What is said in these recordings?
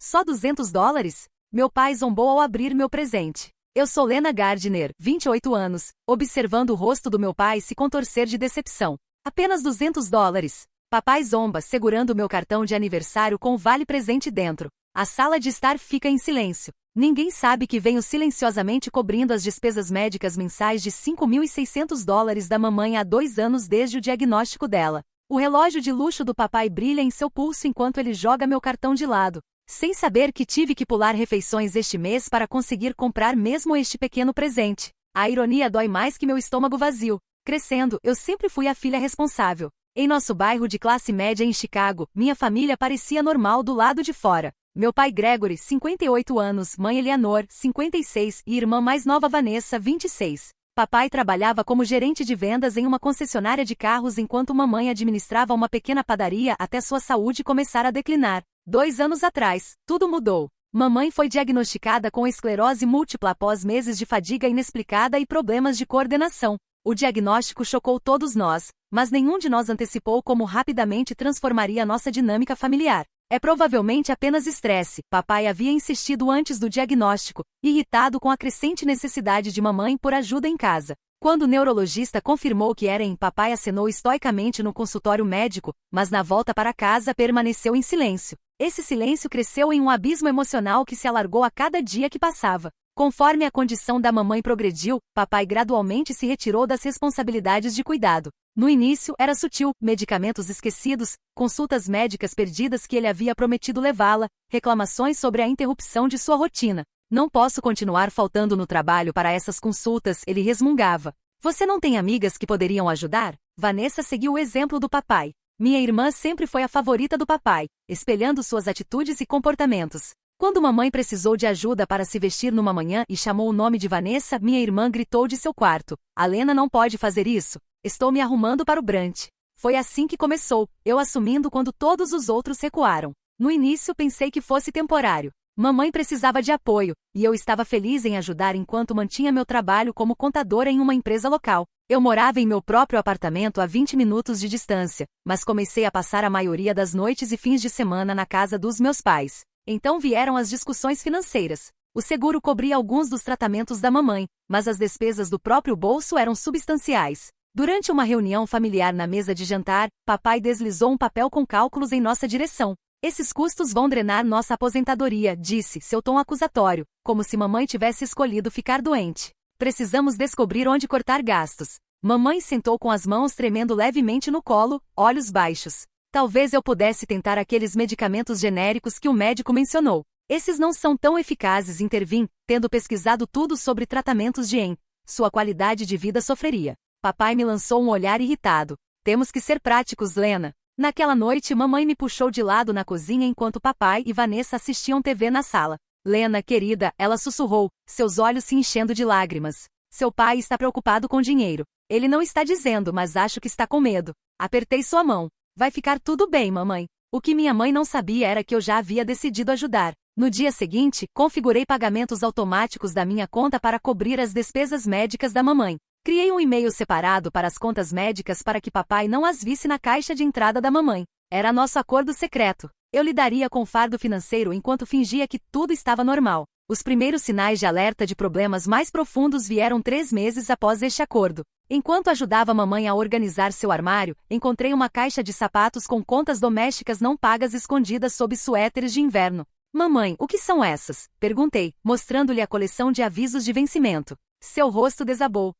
Só $200? Meu pai zombou ao abrir meu presente. Eu sou Lena Gardner, 28 anos, observando o rosto do meu pai se contorcer de decepção. Apenas $200. Papai zomba, segurando meu cartão de aniversário com o vale-presente dentro. A sala de estar fica em silêncio. Ninguém sabe que venho silenciosamente cobrindo as despesas médicas mensais de $5.600 da mamãe há 2 anos desde o diagnóstico dela. O relógio de luxo do papai brilha em seu pulso enquanto ele joga meu cartão de lado. Sem saber que tive que pular refeições este mês para conseguir comprar mesmo este pequeno presente. A ironia dói mais que meu estômago vazio. Crescendo, eu sempre fui a filha responsável. Em nosso bairro de classe média em Chicago, minha família parecia normal do lado de fora. Meu pai Gregory, 58 anos, mãe Eleanor, 56 e irmã mais nova Vanessa, 26. Papai trabalhava como gerente de vendas em uma concessionária de carros enquanto mamãe administrava uma pequena padaria até sua saúde começar a declinar. 2 anos atrás, tudo mudou. Mamãe foi diagnosticada com esclerose múltipla após meses de fadiga inexplicada e problemas de coordenação. O diagnóstico chocou todos nós, mas nenhum de nós antecipou como rapidamente transformaria nossa dinâmica familiar. É provavelmente apenas estresse, papai havia insistido antes do diagnóstico, irritado com a crescente necessidade de mamãe por ajuda em casa. Quando o neurologista confirmou que era papai acenou estoicamente no consultório médico, mas na volta para casa permaneceu em silêncio. Esse silêncio cresceu em um abismo emocional que se alargou a cada dia que passava. Conforme a condição da mamãe progrediu, papai gradualmente se retirou das responsabilidades de cuidado. No início, era sutil, medicamentos esquecidos, consultas médicas perdidas que ele havia prometido levá-la, reclamações sobre a interrupção de sua rotina. Não posso continuar faltando no trabalho para essas consultas, ele resmungava. Você não tem amigas que poderiam ajudar? Vanessa seguiu o exemplo do papai. Minha irmã sempre foi a favorita do papai, espelhando suas atitudes e comportamentos. Quando mamãe precisou de ajuda para se vestir numa manhã e chamou o nome de Vanessa, minha irmã gritou de seu quarto. A Lena não pode fazer isso. Estou me arrumando para o brunch. Foi assim que começou, eu assumindo quando todos os outros recuaram. No início pensei que fosse temporário. Mamãe precisava de apoio, e eu estava feliz em ajudar enquanto mantinha meu trabalho como contadora em uma empresa local. Eu morava em meu próprio apartamento a 20 minutos de distância, mas comecei a passar a maioria das noites e fins de semana na casa dos meus pais. Então vieram as discussões financeiras. O seguro cobria alguns dos tratamentos da mamãe, mas as despesas do próprio bolso eram substanciais. Durante uma reunião familiar na mesa de jantar, papai deslizou um papel com cálculos em nossa direção. Esses custos vão drenar nossa aposentadoria, disse, seu tom acusatório, como se mamãe tivesse escolhido ficar doente. Precisamos descobrir onde cortar gastos. Mamãe sentou com as mãos tremendo levemente no colo, olhos baixos. Talvez eu pudesse tentar aqueles medicamentos genéricos que o médico mencionou. Esses não são tão eficazes, intervim, tendo pesquisado tudo sobre tratamentos de sua qualidade de vida sofreria. Papai me lançou um olhar irritado. Temos que ser práticos, Lena. Naquela noite, mamãe me puxou de lado na cozinha enquanto papai e Vanessa assistiam TV na sala. Lena, querida, ela sussurrou, seus olhos se enchendo de lágrimas. Seu pai está preocupado com dinheiro. Ele não está dizendo, mas acho que está com medo. Apertei sua mão. Vai ficar tudo bem, mamãe. O que minha mãe não sabia era que eu já havia decidido ajudar. No dia seguinte, configurei pagamentos automáticos da minha conta para cobrir as despesas médicas da mamãe. Criei um e-mail separado para as contas médicas para que papai não as visse na caixa de entrada da mamãe. Era nosso acordo secreto. Eu lidaria com o fardo financeiro enquanto fingia que tudo estava normal. Os primeiros sinais de alerta de problemas mais profundos vieram 3 meses após este acordo. Enquanto ajudava a mamãe a organizar seu armário, encontrei uma caixa de sapatos com contas domésticas não pagas escondidas sob suéteres de inverno. Mamãe, o que são essas? Perguntei, mostrando-lhe a coleção de avisos de vencimento. Seu rosto desabou.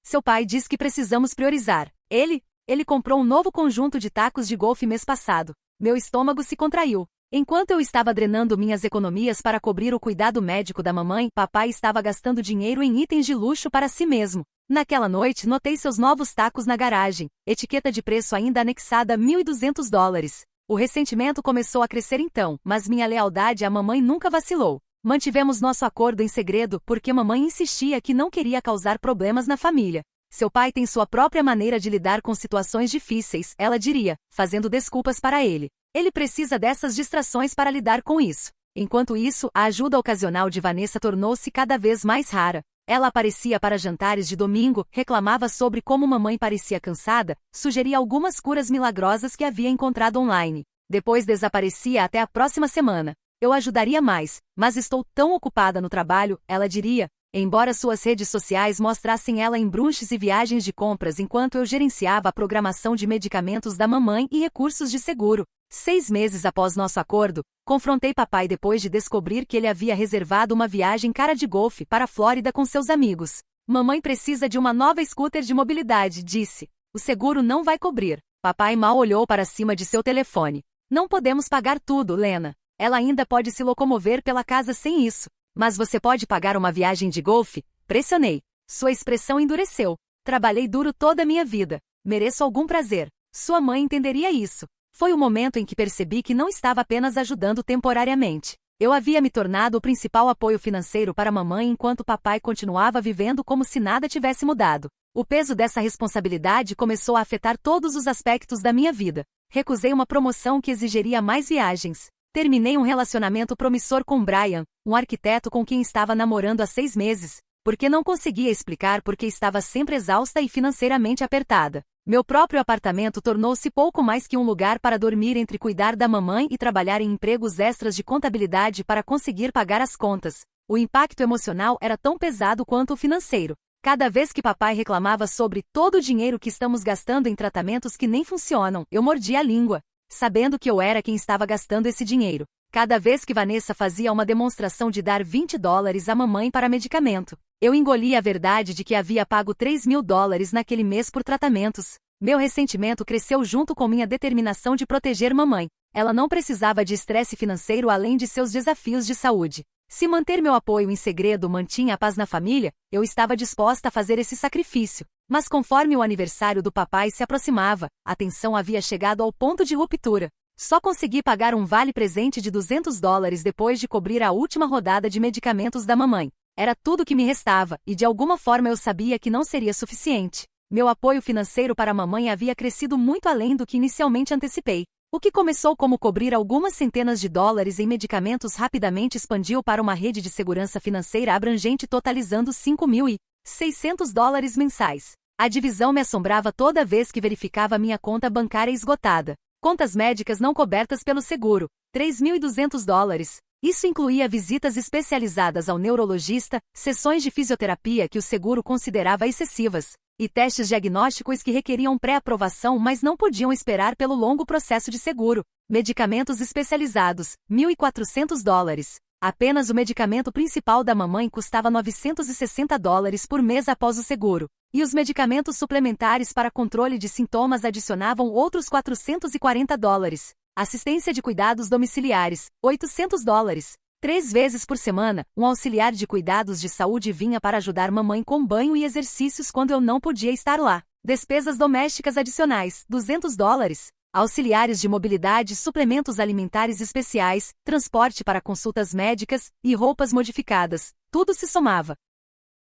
Seu pai diz que precisamos priorizar. Ele comprou um novo conjunto de tacos de golfe mês passado. Meu estômago se contraiu. Enquanto eu estava drenando minhas economias para cobrir o cuidado médico da mamãe, papai estava gastando dinheiro em itens de luxo para si mesmo. Naquela noite, notei seus novos tacos na garagem, etiqueta de preço ainda anexada a $1.200. O ressentimento começou a crescer então, mas minha lealdade à mamãe nunca vacilou. Mantivemos nosso acordo em segredo porque mamãe insistia que não queria causar problemas na família. Seu pai tem sua própria maneira de lidar com situações difíceis, ela diria, fazendo desculpas para ele. Ele precisa dessas distrações para lidar com isso. Enquanto isso, a ajuda ocasional de Vanessa tornou-se cada vez mais rara. Ela aparecia para jantares de domingo, reclamava sobre como mamãe parecia cansada, sugeria algumas curas milagrosas que havia encontrado online. Depois desaparecia até a próxima semana. eu ajudaria mais, mas estou tão ocupada no trabalho, ela diria, embora suas redes sociais mostrassem ela em brunches e viagens de compras enquanto eu gerenciava a programação de medicamentos da mamãe e recursos de seguro. 6 meses após nosso acordo, confrontei papai depois de descobrir que ele havia reservado uma viagem cara de golfe para a Flórida com seus amigos. Mamãe precisa de uma nova scooter de mobilidade, disse. O seguro não vai cobrir. Papai mal olhou para cima de seu telefone. Não podemos pagar tudo, Lena. Ela ainda pode se locomover pela casa sem isso. Mas você pode pagar uma viagem de golfe? Pressionei. Sua expressão endureceu. Trabalhei duro toda a minha vida. Mereço algum prazer. Sua mãe entenderia isso. Foi o momento em que percebi que não estava apenas ajudando temporariamente. Eu havia me tornado o principal apoio financeiro para mamãe enquanto papai continuava vivendo como se nada tivesse mudado. O peso dessa responsabilidade começou a afetar todos os aspectos da minha vida. Recusei uma promoção que exigiria mais viagens. Terminei um relacionamento promissor com Brian, um arquiteto com quem estava namorando há 6 meses, porque não conseguia explicar porque estava sempre exausta e financeiramente apertada. Meu próprio apartamento tornou-se pouco mais que um lugar para dormir entre cuidar da mamãe e trabalhar em empregos extras de contabilidade para conseguir pagar as contas. O impacto emocional era tão pesado quanto o financeiro. Cada vez que papai reclamava sobre todo o dinheiro que estamos gastando em tratamentos que nem funcionam, eu mordia a língua, sabendo que eu era quem estava gastando esse dinheiro. Cada vez que Vanessa fazia uma demonstração de dar $20 à mamãe para medicamento, eu engolia a verdade de que havia pago $3.000 naquele mês por tratamentos. Meu ressentimento cresceu junto com minha determinação de proteger mamãe. Ela não precisava de estresse financeiro além de seus desafios de saúde. Se manter meu apoio em segredo mantinha a paz na família, eu estava disposta a fazer esse sacrifício. Mas conforme o aniversário do papai se aproximava, a tensão havia chegado ao ponto de ruptura. Só consegui pagar um vale-presente de $200 depois de cobrir a última rodada de medicamentos da mamãe. Era tudo que me restava, e de alguma forma eu sabia que não seria suficiente. Meu apoio financeiro para a mamãe havia crescido muito além do que inicialmente antecipei. O que começou como cobrir algumas centenas de dólares em medicamentos rapidamente expandiu para uma rede de segurança financeira abrangente totalizando $5.600 mensais. A divisão me assombrava toda vez que verificava minha conta bancária esgotada. Contas médicas não cobertas pelo seguro, $3.200. Isso incluía visitas especializadas ao neurologista, sessões de fisioterapia que o seguro considerava excessivas, e testes diagnósticos que requeriam pré-aprovação mas não podiam esperar pelo longo processo de seguro. Medicamentos especializados, $1.400. Apenas o medicamento principal da mamãe custava $960 por mês após o seguro. E os medicamentos suplementares para controle de sintomas adicionavam outros $440. Assistência de cuidados domiciliares, $800. 3 vezes por semana, um auxiliar de cuidados de saúde vinha para ajudar mamãe com banho e exercícios quando eu não podia estar lá. Despesas domésticas adicionais, $200. Auxiliares de mobilidade, suplementos alimentares especiais, transporte para consultas médicas e roupas modificadas. Tudo se somava.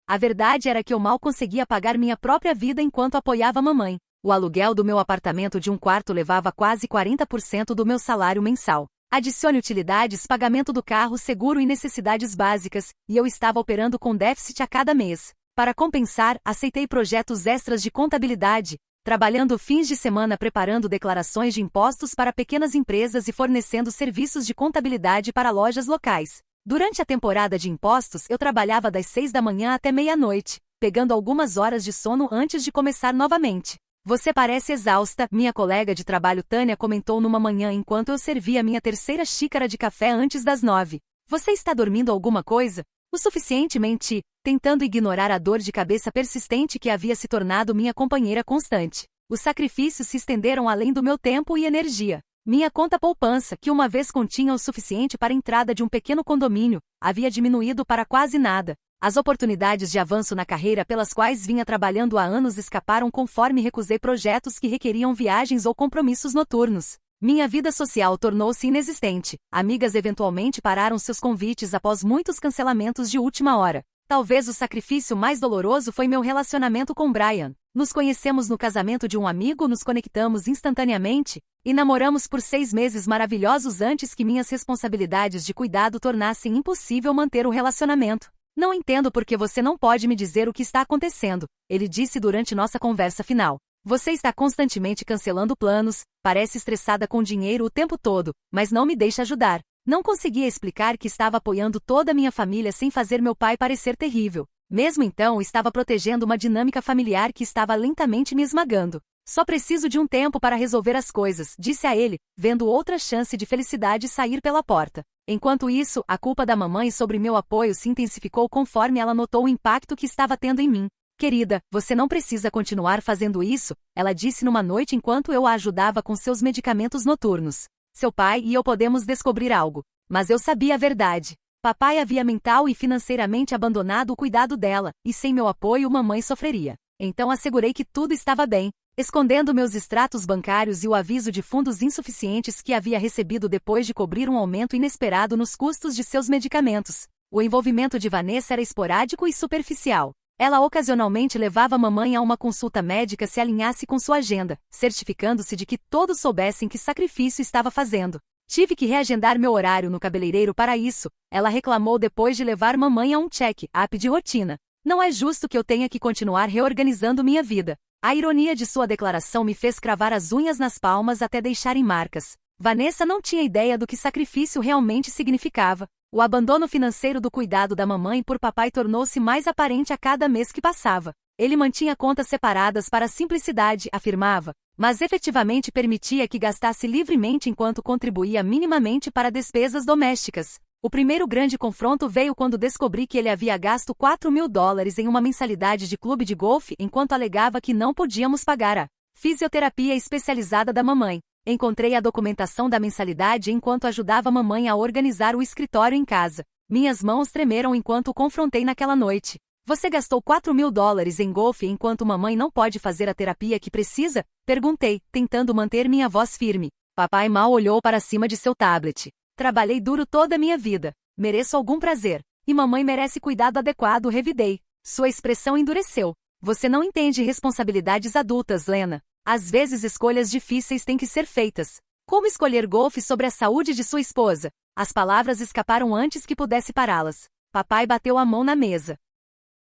A verdade era que eu mal conseguia pagar minha própria vida enquanto apoiava a mamãe. O aluguel do meu apartamento de um quarto levava quase 40% do meu salário mensal. Adicione utilidades, pagamento do carro, seguro e necessidades básicas, e eu estava operando com déficit a cada mês. Para compensar, aceitei projetos extras de contabilidade, trabalhando fins de semana preparando declarações de impostos para pequenas empresas e fornecendo serviços de contabilidade para lojas locais. Durante a temporada de impostos, eu trabalhava das 6 da manhã até meia-noite, pegando algumas horas de sono antes de começar novamente. Você parece exausta, minha colega de trabalho Tânia comentou numa manhã enquanto eu servia minha 3ª xícara de café antes das 9. Você está dormindo alguma coisa? O suficientemente, tentando ignorar a dor de cabeça persistente que havia se tornado minha companheira constante. Os sacrifícios se estenderam além do meu tempo e energia. Minha conta poupança, que uma vez continha o suficiente para a entrada de um pequeno condomínio, havia diminuído para quase nada. As oportunidades de avanço na carreira pelas quais vinha trabalhando há anos escaparam conforme recusei projetos que requeriam viagens ou compromissos noturnos. Minha vida social tornou-se inexistente. Amigas eventualmente pararam seus convites após muitos cancelamentos de última hora. Talvez o sacrifício mais doloroso foi meu relacionamento com Brian. Nos conhecemos no casamento de um amigo, nos conectamos instantaneamente e namoramos por 6 meses maravilhosos antes que minhas responsabilidades de cuidado tornassem impossível manter o relacionamento. Não entendo por que você não pode me dizer o que está acontecendo, ele disse durante nossa conversa final. Você está constantemente cancelando planos, parece estressada com dinheiro o tempo todo, mas não me deixa ajudar. Não conseguia explicar que estava apoiando toda a minha família sem fazer meu pai parecer terrível. Mesmo então, estava protegendo uma dinâmica familiar que estava lentamente me esmagando. Só preciso de um tempo para resolver as coisas, disse a ele, vendo outra chance de felicidade sair pela porta. Enquanto isso, a culpa da mamãe sobre meu apoio se intensificou conforme ela notou o impacto que estava tendo em mim. Querida, você não precisa continuar fazendo isso, ela disse numa noite enquanto eu a ajudava com seus medicamentos noturnos. Seu pai e eu podemos descobrir algo. Mas eu sabia a verdade. Papai havia mental e financeiramente abandonado o cuidado dela, e sem meu apoio mamãe sofreria. Então assegurei que tudo estava bem, escondendo meus extratos bancários e o aviso de fundos insuficientes que havia recebido depois de cobrir um aumento inesperado nos custos de seus medicamentos. O envolvimento de Vanessa era esporádico e superficial. Ela ocasionalmente levava mamãe a uma consulta médica se alinhasse com sua agenda, certificando-se de que todos soubessem que sacrifício estava fazendo. Tive que reagendar meu horário no cabeleireiro para isso, ela reclamou depois de levar mamãe a um check-up de rotina. Não é justo que eu tenha que continuar reorganizando minha vida. A ironia de sua declaração me fez cravar as unhas nas palmas até deixarem marcas. Vanessa não tinha ideia do que sacrifício realmente significava. O abandono financeiro do cuidado da mamãe por papai tornou-se mais aparente a cada mês que passava. Ele mantinha contas separadas para a simplicidade, afirmava, mas efetivamente permitia que gastasse livremente enquanto contribuía minimamente para despesas domésticas. O primeiro grande confronto veio quando descobri que ele havia gasto $4.000 em uma mensalidade de clube de golfe enquanto alegava que não podíamos pagar a fisioterapia especializada da mamãe. Encontrei a documentação da mensalidade enquanto ajudava a mamãe a organizar o escritório em casa. Minhas mãos tremeram enquanto o confrontei naquela noite. Você gastou $4.000 em golfe enquanto mamãe não pode fazer a terapia que precisa? Perguntei, tentando manter minha voz firme. Papai mal olhou para cima de seu tablet. Trabalhei duro toda a minha vida. Mereço algum prazer. E mamãe merece cuidado adequado, revidei. Sua expressão endureceu. Você não entende responsabilidades adultas, Lena. Às vezes escolhas difíceis têm que ser feitas. Como escolher golfe sobre a saúde de sua esposa? As palavras escaparam antes que pudesse pará-las. Papai bateu a mão na mesa.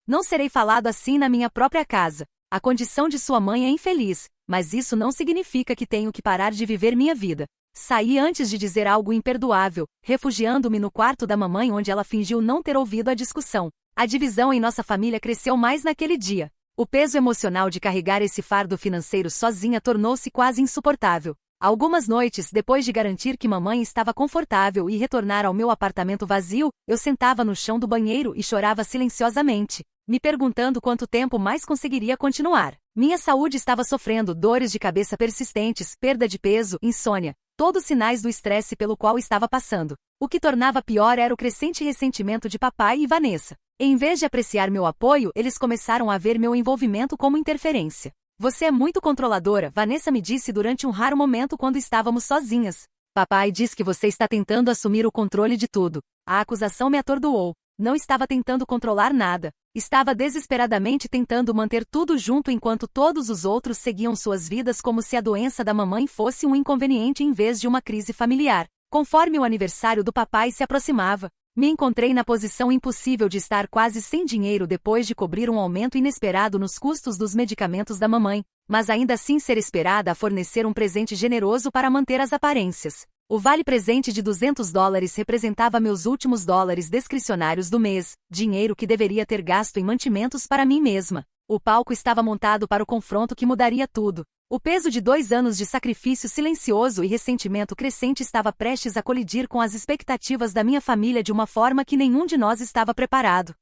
Não serei falado assim na minha própria casa. A condição de sua mãe é infeliz, mas isso não significa que tenho que parar de viver minha vida. Saí antes de dizer algo imperdoável, refugiando-me no quarto da mamãe onde ela fingiu não ter ouvido a discussão. A divisão em nossa família cresceu mais naquele dia. O peso emocional de carregar esse fardo financeiro sozinha tornou-se quase insuportável. Algumas noites, depois de garantir que mamãe estava confortável e retornar ao meu apartamento vazio, eu sentava no chão do banheiro e chorava silenciosamente, me perguntando quanto tempo mais conseguiria continuar. Minha saúde estava sofrendo dores de cabeça persistentes, perda de peso, insônia, todos sinais do estresse pelo qual estava passando. O que tornava pior era o crescente ressentimento de papai e Vanessa. Em vez de apreciar meu apoio, eles começaram a ver meu envolvimento como interferência. Você é muito controladora, Vanessa me disse durante um raro momento quando estávamos sozinhas. Papai diz que você está tentando assumir o controle de tudo. A acusação me atordoou. Não estava tentando controlar nada. Estava desesperadamente tentando manter tudo junto enquanto todos os outros seguiam suas vidas como se a doença da mamãe fosse um inconveniente em vez de uma crise familiar. Conforme o aniversário do papai se aproximava, me encontrei na posição impossível de estar quase sem dinheiro depois de cobrir um aumento inesperado nos custos dos medicamentos da mamãe, mas ainda assim ser esperada a fornecer um presente generoso para manter as aparências. O vale-presente de $200 representava meus últimos dólares discricionários do mês, dinheiro que deveria ter gasto em mantimentos para mim mesma. O palco estava montado para o confronto que mudaria tudo. O peso de 2 anos de sacrifício silencioso e ressentimento crescente estava prestes a colidir com as expectativas da minha família de uma forma que nenhum de nós estava preparado.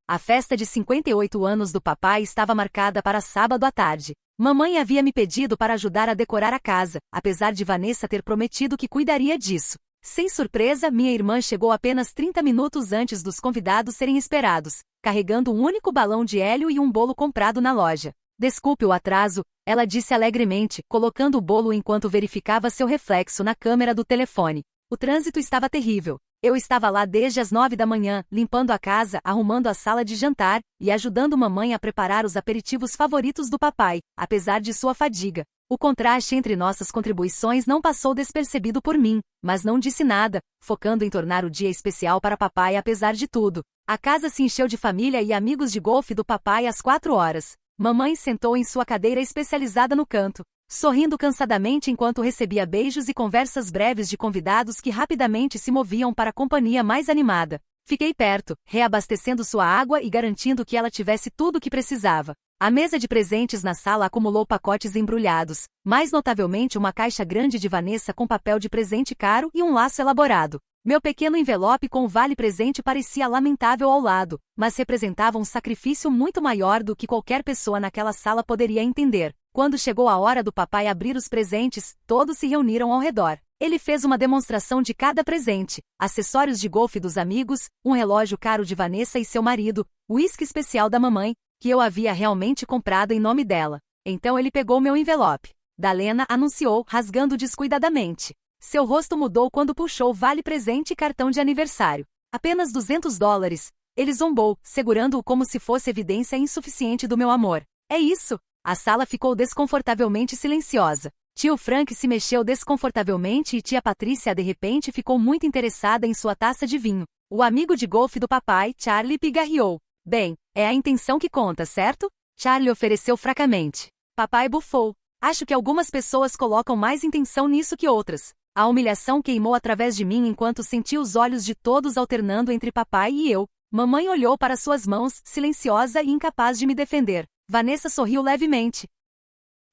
A festa de 58 anos do papai estava marcada para sábado à tarde. Mamãe havia me pedido para ajudar a decorar a casa, apesar de Vanessa ter prometido que cuidaria disso. Sem surpresa, minha irmã chegou apenas 30 minutos antes dos convidados serem esperados, carregando um único balão de hélio e um bolo comprado na loja. Desculpe o atraso, ela disse alegremente, colocando o bolo enquanto verificava seu reflexo na câmera do telefone. O trânsito estava terrível. Eu estava lá desde as 9 da manhã, limpando a casa, arrumando a sala de jantar, e ajudando mamãe a preparar os aperitivos favoritos do papai, apesar de sua fadiga. O contraste entre nossas contribuições não passou despercebido por mim, mas não disse nada, focando em tornar o dia especial para papai apesar de tudo. A casa se encheu de família e amigos de golfe do papai às 4 horas. Mamãe sentou em sua cadeira especializada no canto. sorrindo cansadamente enquanto recebia beijos e conversas breves de convidados que rapidamente se moviam para a companhia mais animada. Fiquei perto, reabastecendo sua água e garantindo que ela tivesse tudo o que precisava. A mesa de presentes na sala acumulou pacotes embrulhados, mais notavelmente uma caixa grande de Vanessa com papel de presente caro e um laço elaborado. Meu pequeno envelope com o vale-presente parecia lamentável ao lado, mas representava um sacrifício muito maior do que qualquer pessoa naquela sala poderia entender. Quando chegou a hora do papai abrir os presentes, todos se reuniram ao redor. Ele fez uma demonstração de cada presente, acessórios de golfe dos amigos, um relógio caro de Vanessa e seu marido, uísque especial da mamãe, que eu havia realmente comprado em nome dela. Então ele pegou meu envelope. Dalena anunciou, rasgando descuidadamente. Seu rosto mudou quando puxou vale-presente e cartão de aniversário. Apenas $200. Ele zombou, segurando-o como se fosse evidência insuficiente do meu amor. É isso? A sala ficou desconfortavelmente silenciosa. Tio Frank se mexeu desconfortavelmente e tia Patrícia de repente ficou muito interessada em sua taça de vinho. O amigo de golfe do papai, Charlie, pigarreou. Bem, é a intenção que conta, certo? Charlie ofereceu fracamente. Papai bufou. Acho que algumas pessoas colocam mais intenção nisso que outras. A humilhação queimou através de mim enquanto senti os olhos de todos alternando entre papai e eu. Mamãe olhou para suas mãos, silenciosa e incapaz de me defender. Vanessa sorriu levemente,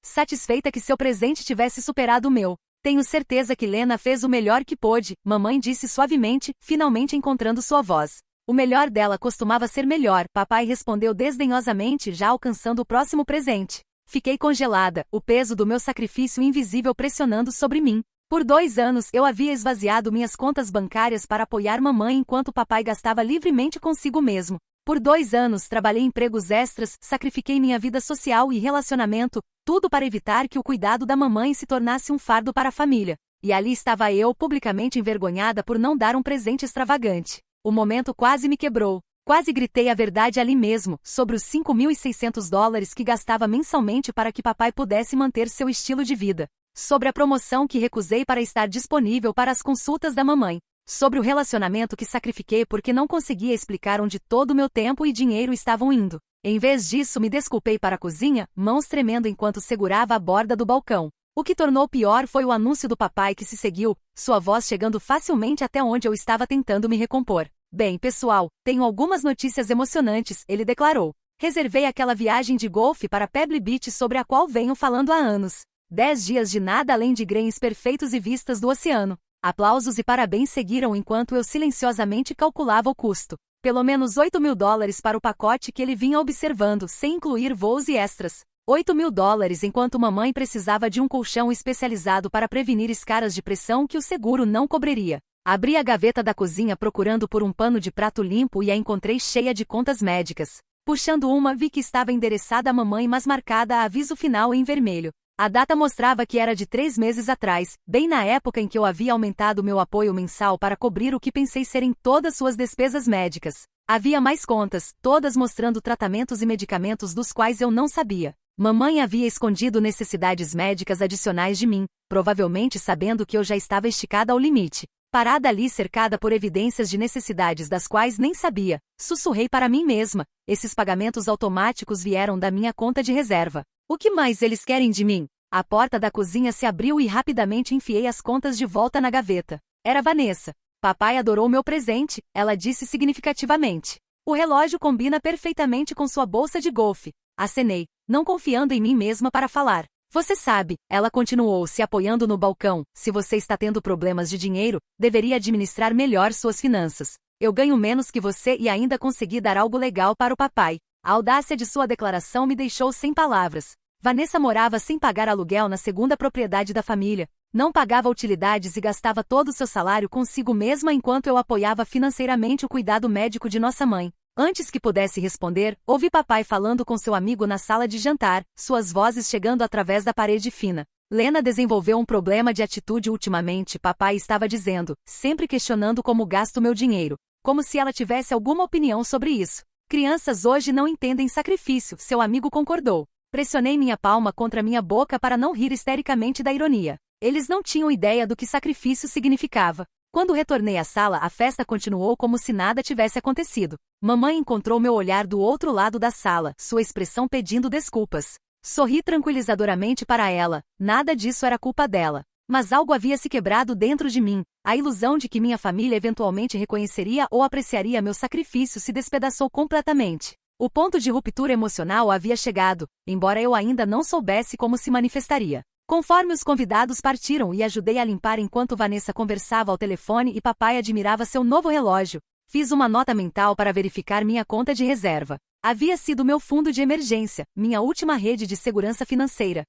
satisfeita que seu presente tivesse superado o meu. Tenho certeza que Lena fez o melhor que pôde, mamãe disse suavemente, finalmente encontrando sua voz. O melhor dela costumava ser melhor, papai respondeu desdenhosamente, já alcançando o próximo presente. Fiquei congelada, o peso do meu sacrifício invisível pressionando sobre mim. Por 2 anos eu havia esvaziado minhas contas bancárias para apoiar mamãe enquanto papai gastava livremente consigo mesmo. Por 2 anos trabalhei em empregos extras, sacrifiquei minha vida social e relacionamento, tudo para evitar que o cuidado da mamãe se tornasse um fardo para a família. E ali estava eu, publicamente envergonhada por não dar um presente extravagante. O momento quase me quebrou. Quase gritei a verdade ali mesmo, sobre os $5.600 que gastava mensalmente para que papai pudesse manter seu estilo de vida. Sobre a promoção que recusei para estar disponível para as consultas da mamãe. Sobre o relacionamento que sacrifiquei porque não conseguia explicar onde todo o meu tempo e dinheiro estavam indo. Em vez disso, me desculpei para a cozinha, mãos tremendo enquanto segurava a borda do balcão. O que tornou pior foi o anúncio do papai que se seguiu, sua voz chegando facilmente até onde eu estava tentando me recompor. Bem, pessoal, tenho algumas notícias emocionantes, ele declarou. Reservei aquela viagem de golfe para Pebble Beach sobre a qual venho falando há anos. 10 dias de nada além de greens perfeitos e vistas do oceano. Aplausos e parabéns seguiram enquanto eu silenciosamente calculava o custo. Pelo menos $8.000 para o pacote que ele vinha observando, sem incluir voos e extras. $8.000 enquanto mamãe precisava de um colchão especializado para prevenir escaras de pressão que o seguro não cobriria. Abri a gaveta da cozinha procurando por um pano de prato limpo e a encontrei cheia de contas médicas. Puxando uma, vi que estava endereçada à mamãe, mas marcada a aviso final em vermelho. A data mostrava que era de 3 meses atrás, bem na época em que eu havia aumentado meu apoio mensal para cobrir o que pensei serem todas suas despesas médicas. Havia mais contas, todas mostrando tratamentos e medicamentos dos quais eu não sabia. Mamãe havia escondido necessidades médicas adicionais de mim, provavelmente sabendo que eu já estava esticada ao limite. Parada ali cercada por evidências de necessidades das quais nem sabia, sussurrei para mim mesma, esses pagamentos automáticos vieram da minha conta de reserva. O que mais eles querem de mim? A porta da cozinha se abriu e rapidamente enfiei as contas de volta na gaveta. Era Vanessa. Papai adorou meu presente, ela disse significativamente. O relógio combina perfeitamente com sua bolsa de golfe. Acenei, não confiando em mim mesma para falar. Você sabe, ela continuou se apoiando no balcão, se você está tendo problemas de dinheiro, deveria administrar melhor suas finanças. Eu ganho menos que você e ainda consegui dar algo legal para o papai. A audácia de sua declaração me deixou sem palavras. Vanessa morava sem pagar aluguel na segunda propriedade da família, não pagava utilidades e gastava todo o seu salário consigo mesma enquanto eu apoiava financeiramente o cuidado médico de nossa mãe. Antes que pudesse responder, ouvi papai falando com seu amigo na sala de jantar, suas vozes chegando através da parede fina. Lena desenvolveu um problema de atitude ultimamente, papai estava dizendo, sempre questionando como gasto meu dinheiro, como se ela tivesse alguma opinião sobre isso. Crianças hoje não entendem sacrifício, seu amigo concordou. Pressionei minha palma contra minha boca para não rir histericamente da ironia. Eles não tinham ideia do que sacrifício significava. Quando retornei à sala, a festa continuou como se nada tivesse acontecido. Mamãe encontrou meu olhar do outro lado da sala, sua expressão pedindo desculpas. Sorri tranquilizadoramente para ela, nada disso era culpa dela. Mas algo havia se quebrado dentro de mim, a ilusão de que minha família eventualmente reconheceria ou apreciaria meu sacrifício se despedaçou completamente. O ponto de ruptura emocional havia chegado, embora eu ainda não soubesse como se manifestaria. Conforme os convidados partiram e ajudei a limpar enquanto Vanessa conversava ao telefone e papai admirava seu novo relógio, fiz uma nota mental para verificar minha conta de reserva. Havia sido meu fundo de emergência, minha última rede de segurança financeira.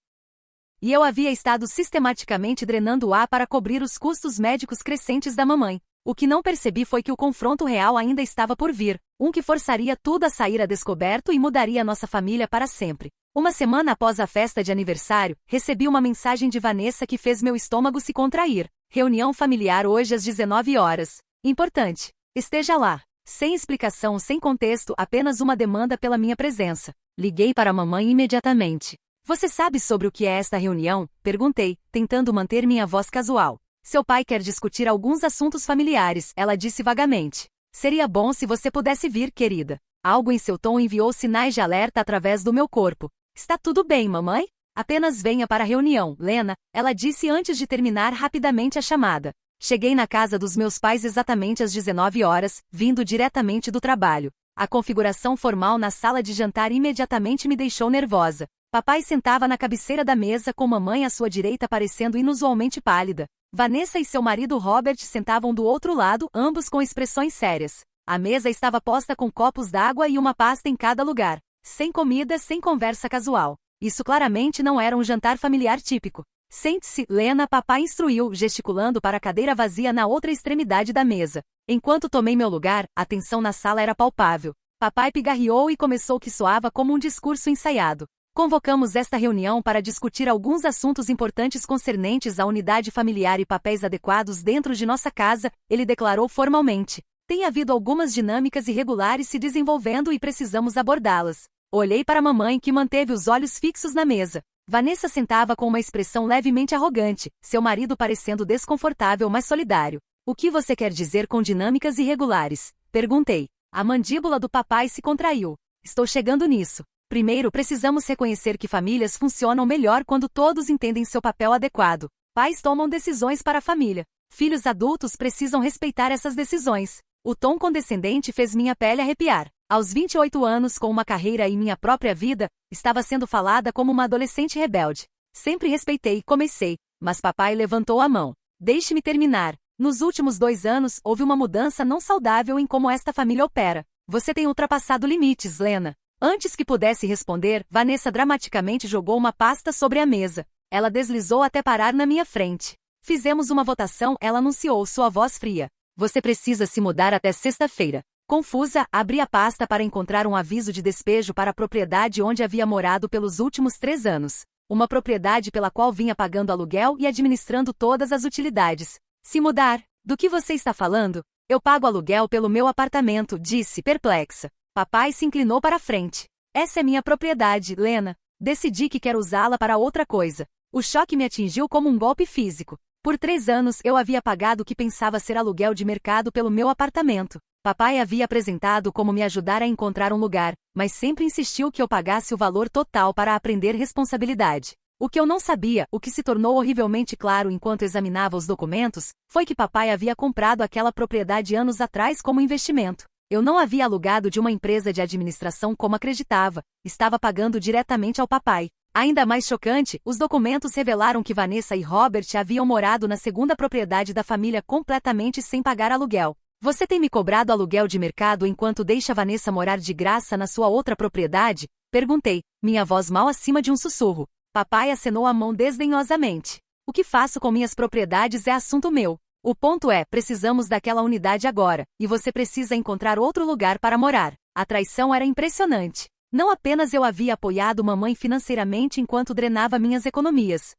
E eu havia estado sistematicamente drenando A para cobrir os custos médicos crescentes da mamãe. O que não percebi foi que o confronto real ainda estava por vir, um que forçaria tudo a sair a descoberto e mudaria nossa família para sempre. Uma semana após a festa de aniversário, recebi uma mensagem de Vanessa que fez meu estômago se contrair. Reunião familiar hoje às 19 horas. Importante. Esteja lá. Sem explicação, sem contexto, apenas uma demanda pela minha presença. Liguei para a mamãe imediatamente. Você sabe sobre o que é esta reunião? Perguntei, tentando manter minha voz casual. Seu pai quer discutir alguns assuntos familiares, ela disse vagamente. Seria bom se você pudesse vir, querida. Algo em seu tom enviou sinais de alerta através do meu corpo. Está tudo bem, mamãe? Apenas venha para a reunião, Lena, ela disse antes de terminar rapidamente a chamada. Cheguei na casa dos meus pais exatamente às 19 horas, vindo diretamente do trabalho. A configuração formal na sala de jantar imediatamente me deixou nervosa. Papai sentava na cabeceira da mesa com mamãe à sua direita parecendo inusualmente pálida. Vanessa e seu marido Robert sentavam do outro lado, ambos com expressões sérias. A mesa estava posta com copos d'água e uma pasta em cada lugar. Sem comida, sem conversa casual. Isso claramente não era um jantar familiar típico. Sente-se, Lena, papai instruiu, gesticulando para a cadeira vazia na outra extremidade da mesa. Enquanto tomei meu lugar, a tensão na sala era palpável. Papai pigarreou e começou o que soava como um discurso ensaiado. Convocamos esta reunião para discutir alguns assuntos importantes concernentes à unidade familiar e papéis adequados dentro de nossa casa, ele declarou formalmente. Tem havido algumas dinâmicas irregulares se desenvolvendo e precisamos abordá-las. Olhei para a mamãe que manteve os olhos fixos na mesa. Vanessa sentava com uma expressão levemente arrogante, seu marido parecendo desconfortável mas solidário. O que você quer dizer com dinâmicas irregulares? Perguntei. A mandíbula do papai se contraiu. Estou chegando nisso. Primeiro, precisamos reconhecer que famílias funcionam melhor quando todos entendem seu papel adequado. Pais tomam decisões para a família. Filhos adultos precisam respeitar essas decisões. O tom condescendente fez minha pele arrepiar. Aos 28 anos, com uma carreira e minha própria vida, estava sendo falada como uma adolescente rebelde. Sempre respeitei e comecei, mas papai levantou a mão. Deixe-me terminar. Nos últimos 2 anos, houve uma mudança não saudável em como esta família opera. Você tem ultrapassado limites, Lena. Antes que pudesse responder, Vanessa dramaticamente jogou uma pasta sobre a mesa. Ela deslizou até parar na minha frente. Fizemos uma votação, ela anunciou, sua voz fria. Você precisa se mudar até sexta-feira. Confusa, abri a pasta para encontrar um aviso de despejo para a propriedade onde havia morado pelos últimos 3 anos. Uma propriedade pela qual vinha pagando aluguel e administrando todas as utilidades. Se mudar? Do que você está falando? Eu pago aluguel pelo meu apartamento, disse, perplexa. Papai se inclinou para a frente. Essa é minha propriedade, Lena. Decidi que quero usá-la para outra coisa. O choque me atingiu como um golpe físico. Por 3 anos eu havia pagado o que pensava ser aluguel de mercado pelo meu apartamento. Papai havia apresentado como me ajudar a encontrar um lugar, mas sempre insistiu que eu pagasse o valor total para aprender responsabilidade. O que eu não sabia, o que se tornou horrivelmente claro enquanto examinava os documentos, foi que papai havia comprado aquela propriedade anos atrás como investimento. Eu não havia alugado de uma empresa de administração como acreditava, estava pagando diretamente ao papai. Ainda mais chocante, os documentos revelaram que Vanessa e Robert haviam morado na segunda propriedade da família completamente sem pagar aluguel. Você tem me cobrado aluguel de mercado enquanto deixa Vanessa morar de graça na sua outra propriedade? Perguntei, minha voz mal acima de um sussurro. Papai acenou a mão desdenhosamente. O que faço com minhas propriedades é assunto meu. O ponto é, precisamos daquela unidade agora, e você precisa encontrar outro lugar para morar. A traição era impressionante. Não apenas eu havia apoiado mamãe financeiramente enquanto drenava minhas economias,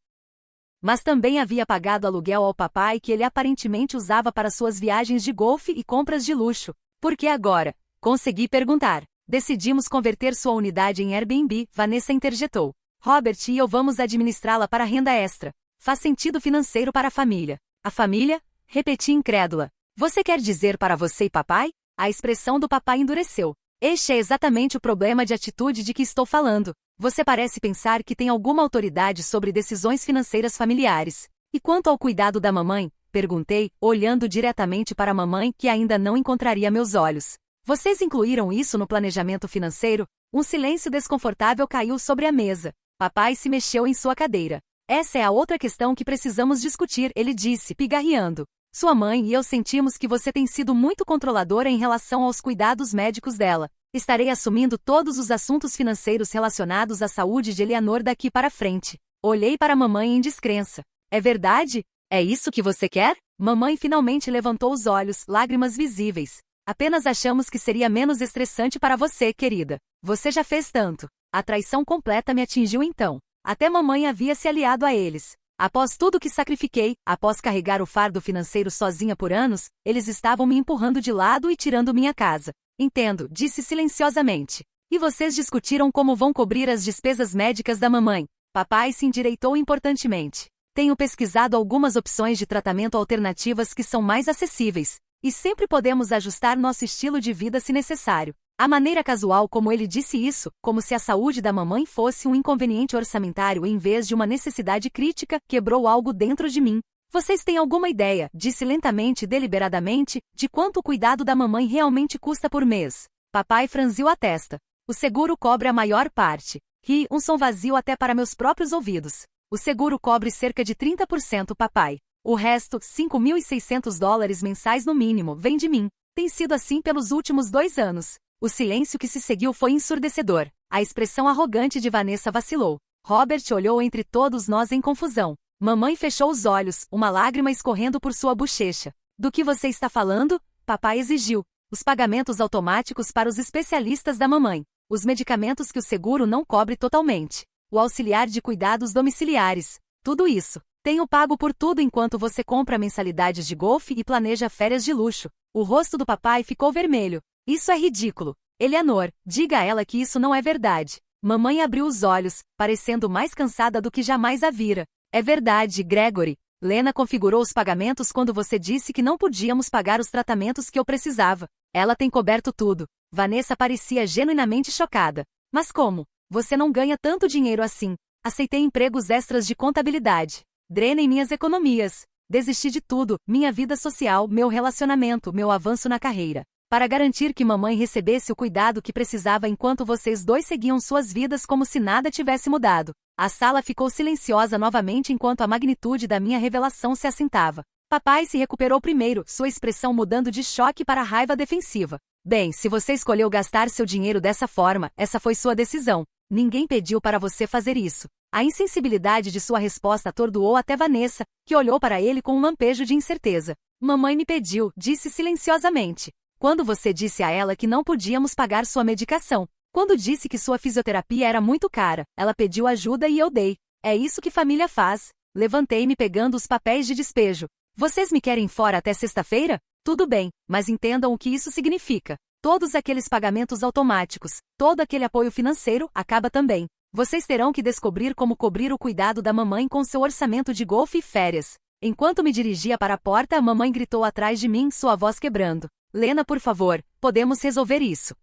mas também havia pagado aluguel ao papai que ele aparentemente usava para suas viagens de golfe e compras de luxo. Por que agora? Consegui perguntar. Decidimos converter sua unidade em Airbnb, Vanessa interjetou. Robert e eu vamos administrá-la para renda extra. Faz sentido financeiro para a família. A família? Repeti incrédula. Você quer dizer para você e papai? A expressão do papai endureceu. Este é exatamente o problema de atitude de que estou falando. Você parece pensar que tem alguma autoridade sobre decisões financeiras familiares. E quanto ao cuidado da mamãe? Perguntei, olhando diretamente para a mamãe que ainda não encontraria meus olhos. Vocês incluíram isso no planejamento financeiro? Um silêncio desconfortável caiu sobre a mesa. Papai se mexeu em sua cadeira. Essa é a outra questão que precisamos discutir, ele disse, pigarreando. Sua mãe e eu sentimos que você tem sido muito controladora em relação aos cuidados médicos dela. Estarei assumindo todos os assuntos financeiros relacionados à saúde de Eleanor daqui para frente. Olhei para a mamãe em descrença. É verdade? É isso que você quer? Mamãe finalmente levantou os olhos, lágrimas visíveis. Apenas achamos que seria menos estressante para você, querida. Você já fez tanto. A traição completa me atingiu então. Até mamãe havia se aliado a eles. Após tudo que sacrifiquei, após carregar o fardo financeiro sozinha por anos, eles estavam me empurrando de lado e tirando minha casa. Entendo, disse silenciosamente. E vocês discutiram como vão cobrir as despesas médicas da mamãe. Papai se endireitou importantemente. Tenho pesquisado algumas opções de tratamento alternativas que são mais acessíveis. E sempre podemos ajustar nosso estilo de vida se necessário. A maneira casual como ele disse isso, como se a saúde da mamãe fosse um inconveniente orçamentário em vez de uma necessidade crítica, quebrou algo dentro de mim. Vocês têm alguma ideia, disse lentamente e deliberadamente, de quanto o cuidado da mamãe realmente custa por mês? Papai franziu a testa. O seguro cobre a maior parte. Ri, um som vazio até para meus próprios ouvidos. O seguro cobre cerca de 30%, papai. O resto, $5.600 mensais no mínimo, vem de mim. Tem sido assim pelos últimos 2 anos. O silêncio que se seguiu foi ensurdecedor. A expressão arrogante de Vanessa vacilou. Robert olhou entre todos nós em confusão. Mamãe fechou os olhos, uma lágrima escorrendo por sua bochecha. Do que você está falando? Papai exigiu. Os pagamentos automáticos para os especialistas da mamãe. Os medicamentos que o seguro não cobre totalmente. O auxiliar de cuidados domiciliares. Tudo isso. Tenho pago por tudo enquanto você compra mensalidades de golfe e planeja férias de luxo. O rosto do papai ficou vermelho. Isso é ridículo. Eleanor, diga a ela que isso não é verdade. Mamãe abriu os olhos, parecendo mais cansada do que jamais a vira. É verdade, Gregory. Lena configurou os pagamentos quando você disse que não podíamos pagar os tratamentos que eu precisava. Ela tem coberto tudo. Vanessa parecia genuinamente chocada. Mas como? Você não ganha tanto dinheiro assim. Aceitei empregos extras de contabilidade. Drenei minhas economias. Desisti de tudo, minha vida social, meu relacionamento, meu avanço na carreira. Para garantir que mamãe recebesse o cuidado que precisava enquanto vocês dois seguiam suas vidas como se nada tivesse mudado. A sala ficou silenciosa novamente enquanto a magnitude da minha revelação se assentava. Papai se recuperou primeiro, sua expressão mudando de choque para raiva defensiva. Bem, se você escolheu gastar seu dinheiro dessa forma, essa foi sua decisão. Ninguém pediu para você fazer isso. A insensibilidade de sua resposta atordoou até Vanessa, que olhou para ele com um lampejo de incerteza. Mamãe me pediu, disse silenciosamente. Quando você disse a ela que não podíamos pagar sua medicação. Quando disse que sua fisioterapia era muito cara, ela pediu ajuda e eu dei. É isso que família faz. Levantei-me pegando os papéis de despejo. Vocês me querem fora até sexta-feira? Tudo bem, mas entendam o que isso significa. Todos aqueles pagamentos automáticos, todo aquele apoio financeiro, acaba também. Vocês terão que descobrir como cobrir o cuidado da mamãe com seu orçamento de golfe e férias. Enquanto me dirigia para a porta, a mamãe gritou atrás de mim, sua voz quebrando. Lena, por favor, podemos resolver isso.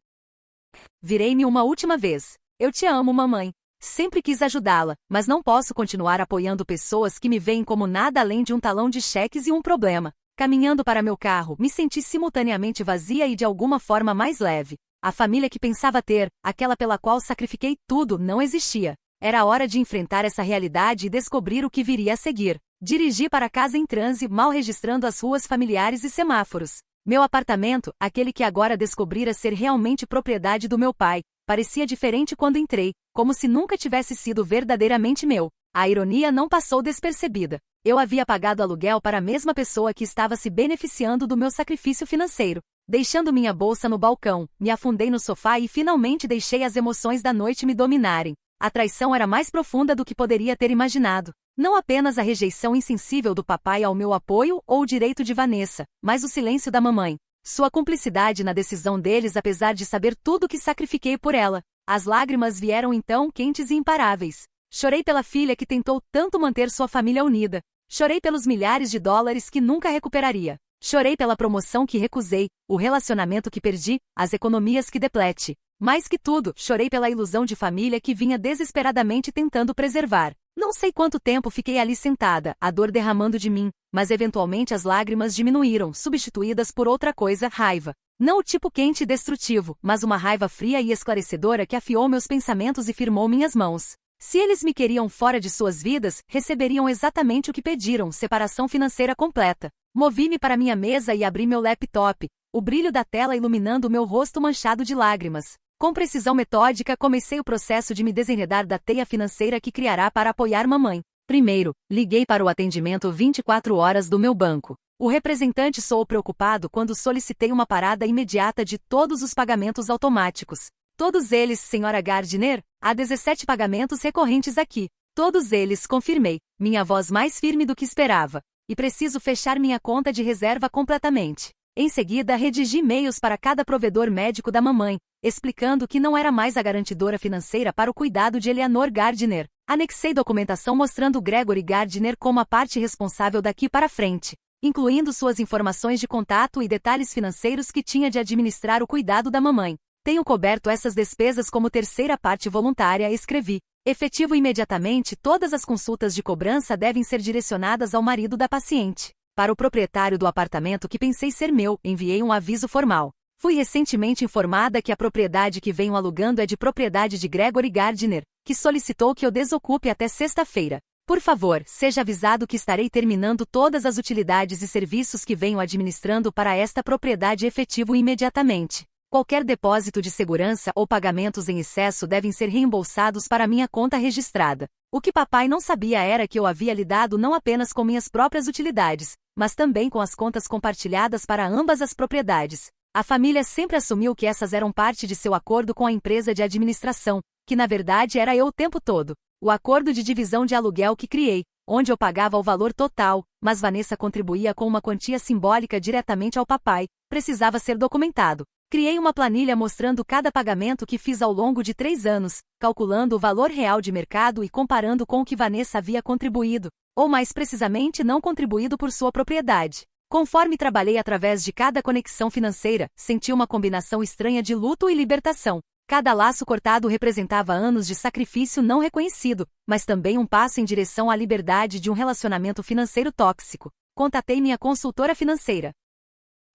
Virei-me uma última vez. Eu te amo, mamãe. Sempre quis ajudá-la, mas não posso continuar apoiando pessoas que me veem como nada além de um talão de cheques e um problema. Caminhando para meu carro, me senti simultaneamente vazia e de alguma forma mais leve. A família que pensava ter, aquela pela qual sacrifiquei tudo, não existia. Era hora de enfrentar essa realidade e descobrir o que viria a seguir. Dirigi para casa em transe, mal registrando as ruas familiares e semáforos. Meu apartamento, aquele que agora descobrira ser realmente propriedade do meu pai, parecia diferente quando entrei, como se nunca tivesse sido verdadeiramente meu. A ironia não passou despercebida. Eu havia pagado aluguel para a mesma pessoa que estava se beneficiando do meu sacrifício financeiro. Deixando minha bolsa no balcão, me afundei no sofá e finalmente deixei as emoções da noite me dominarem. A traição era mais profunda do que poderia ter imaginado. Não apenas a rejeição insensível do papai ao meu apoio ou o direito de Vanessa, mas o silêncio da mamãe. Sua cumplicidade na decisão deles apesar de saber tudo que sacrifiquei por ela. As lágrimas vieram então quentes e imparáveis. Chorei pela filha que tentou tanto manter sua família unida. Chorei pelos milhares de dólares que nunca recuperaria. Chorei pela promoção que recusei, o relacionamento que perdi, as economias que deplete. Mais que tudo, chorei pela ilusão de família que vinha desesperadamente tentando preservar. Não sei quanto tempo fiquei ali sentada, a dor derramando de mim, mas eventualmente as lágrimas diminuíram, substituídas por outra coisa, raiva. Não o tipo quente e destrutivo, mas uma raiva fria e esclarecedora que afiou meus pensamentos e firmou minhas mãos. Se eles me queriam fora de suas vidas, receberiam exatamente o que pediram, separação financeira completa. Movi-me para minha mesa e abri meu laptop, o brilho da tela iluminando meu rosto manchado de lágrimas. Com precisão metódica, comecei o processo de me desenredar da teia financeira que criará para apoiar mamãe. Primeiro, liguei para o atendimento 24 horas do meu banco. O representante soou preocupado quando solicitei uma parada imediata de todos os pagamentos automáticos. Todos eles, senhora Gardner, há 17 pagamentos recorrentes aqui. Todos eles, confirmei, minha voz mais firme do que esperava. E preciso fechar minha conta de reserva completamente. Em seguida, redigi e-mails para cada provedor médico da mamãe, explicando que não era mais a garantidora financeira para o cuidado de Eleanor Gardner. Anexei documentação mostrando Gregory Gardner como a parte responsável daqui para frente, incluindo suas informações de contato e detalhes financeiros que tinha de administrar o cuidado da mamãe. Tenho coberto essas despesas como terceira parte voluntária, escrevi. Efetivo imediatamente, todas as consultas de cobrança devem ser direcionadas ao marido da paciente. Para o proprietário do apartamento que pensei ser meu, enviei um aviso formal. Fui recentemente informada que a propriedade que venho alugando é de propriedade de Gregory Gardner, que solicitou que eu desocupe até sexta-feira. Por favor, seja avisado que estarei terminando todas as utilidades e serviços que venho administrando para esta propriedade efetivo imediatamente. Qualquer depósito de segurança ou pagamentos em excesso devem ser reembolsados para minha conta registrada. O que papai não sabia era que eu havia lidado não apenas com minhas próprias utilidades, mas também com as contas compartilhadas para ambas as propriedades. A família sempre assumiu que essas eram parte de seu acordo com a empresa de administração, que na verdade era eu o tempo todo. O acordo de divisão de aluguel que criei, onde eu pagava o valor total, mas Vanessa contribuía com uma quantia simbólica diretamente ao papai, precisava ser documentado. Criei uma planilha mostrando cada pagamento que fiz ao longo de 3 anos, calculando o valor real de mercado e comparando com o que Vanessa havia contribuído, ou mais precisamente não contribuído por sua propriedade. Conforme trabalhei através de cada conexão financeira, senti uma combinação estranha de luto e libertação. Cada laço cortado representava anos de sacrifício não reconhecido, mas também um passo em direção à liberdade de um relacionamento financeiro tóxico. Contatei minha consultora financeira,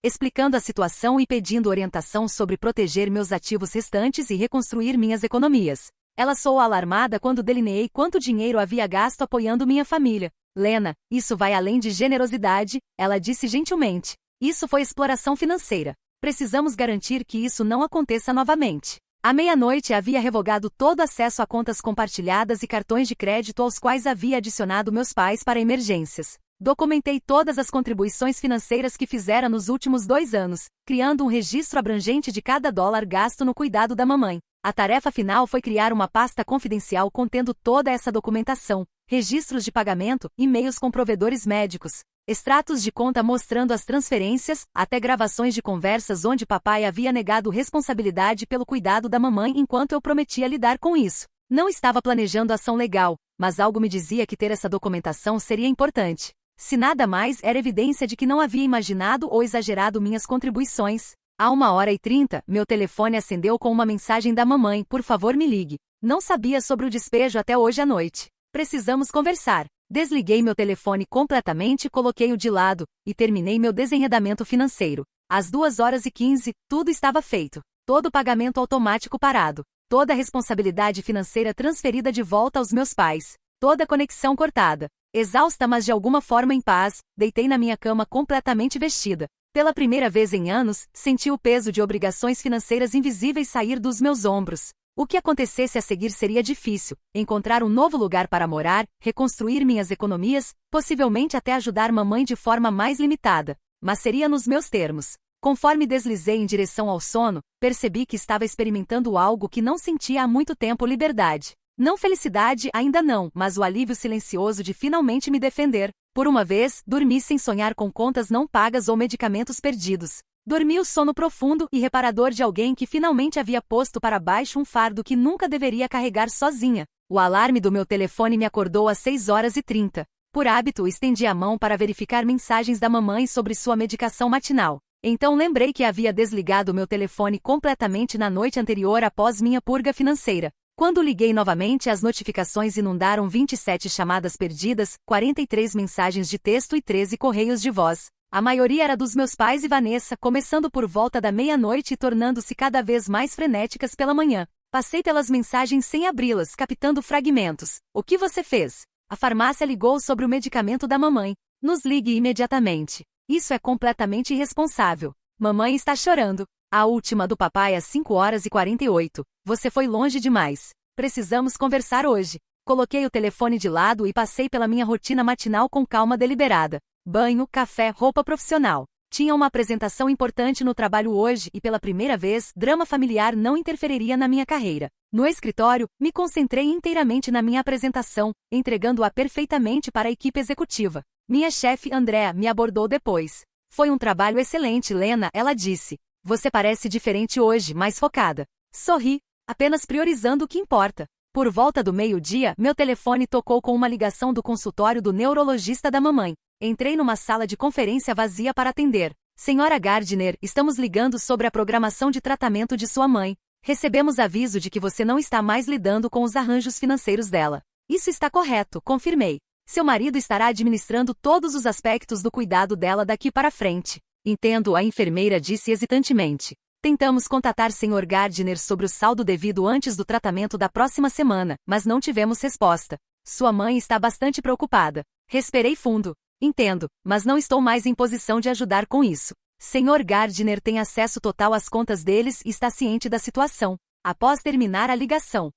explicando a situação e pedindo orientação sobre proteger meus ativos restantes e reconstruir minhas economias. Ela soou alarmada quando delineei quanto dinheiro havia gasto apoiando minha família. Lena, isso vai além de generosidade, ela disse gentilmente. Isso foi exploração financeira. Precisamos garantir que isso não aconteça novamente. À meia-noite havia revogado todo acesso a contas compartilhadas e cartões de crédito aos quais havia adicionado meus pais para emergências. Documentei todas as contribuições financeiras que fizera nos últimos 2 anos, criando um registro abrangente de cada dólar gasto no cuidado da mamãe. A tarefa final foi criar uma pasta confidencial contendo toda essa documentação, registros de pagamento, e-mails com provedores médicos, extratos de conta mostrando as transferências, até gravações de conversas onde papai havia negado responsabilidade pelo cuidado da mamãe enquanto eu prometia lidar com isso. Não estava planejando ação legal, mas algo me dizia que ter essa documentação seria importante. Se nada mais, era evidência de que não havia imaginado ou exagerado minhas contribuições. À 1h30, meu telefone acendeu com uma mensagem da mamãe: por favor me ligue. Não sabia sobre o despejo até hoje à noite. Precisamos conversar. Desliguei meu telefone completamente, coloquei-o de lado, e terminei meu desenredamento financeiro. Às 2h15, tudo estava feito. Todo pagamento automático parado. Toda a responsabilidade financeira transferida de volta aos meus pais. Toda conexão cortada. Exausta, mas de alguma forma em paz, deitei na minha cama completamente vestida. Pela primeira vez em anos, senti o peso de obrigações financeiras invisíveis sair dos meus ombros. O que acontecesse a seguir seria difícil: encontrar um novo lugar para morar, reconstruir minhas economias, possivelmente até ajudar mamãe de forma mais limitada. Mas seria nos meus termos. Conforme deslizei em direção ao sono, percebi que estava experimentando algo que não sentia há muito tempo: liberdade. Não felicidade, ainda não, mas o alívio silencioso de finalmente me defender. Por uma vez, dormi sem sonhar com contas não pagas ou medicamentos perdidos. Dormi o sono profundo e reparador de alguém que finalmente havia posto para baixo um fardo que nunca deveria carregar sozinha. O alarme do meu telefone me acordou às 6h30. Por hábito, estendi a mão para verificar mensagens da mamãe sobre sua medicação matinal. Então lembrei que havia desligado meu telefone completamente na noite anterior após minha purga financeira. Quando liguei novamente, as notificações inundaram 27 chamadas perdidas, 43 mensagens de texto e 13 correios de voz. A maioria era dos meus pais e Vanessa, começando por volta da meia-noite e tornando-se cada vez mais frenéticas pela manhã. Passei pelas mensagens sem abri-las, captando fragmentos. O que você fez? A farmácia ligou sobre o medicamento da mamãe. Nos ligue imediatamente. Isso é completamente irresponsável. Mamãe está chorando. A última do papai às 5h48. Você foi longe demais. Precisamos conversar hoje. Coloquei o telefone de lado e passei pela minha rotina matinal com calma deliberada. Banho, café, roupa profissional. Tinha uma apresentação importante no trabalho hoje e pela primeira vez, drama familiar não interferiria na minha carreira. No escritório, me concentrei inteiramente na minha apresentação, entregando-a perfeitamente para a equipe executiva. Minha chefe, Andrea, me abordou depois. Foi um trabalho excelente, Lena, ela disse. Você parece diferente hoje, mais focada. Sorri, apenas priorizando o que importa. Por volta do meio-dia, meu telefone tocou com uma ligação do consultório do neurologista da mamãe. Entrei numa sala de conferência vazia para atender. Senhora Gardner, estamos ligando sobre a programação de tratamento de sua mãe. Recebemos aviso de que você não está mais lidando com os arranjos financeiros dela. Isso está correto, confirmei. Seu marido estará administrando todos os aspectos do cuidado dela daqui para frente. Entendo, a enfermeira disse hesitantemente. Tentamos contatar Sr. Gardner sobre o saldo devido antes do tratamento da próxima semana, mas não tivemos resposta. Sua mãe está bastante preocupada. Respirei fundo. Entendo, mas não estou mais em posição de ajudar com isso. Sr. Gardner tem acesso total às contas deles e está ciente da situação. Após terminar a ligação,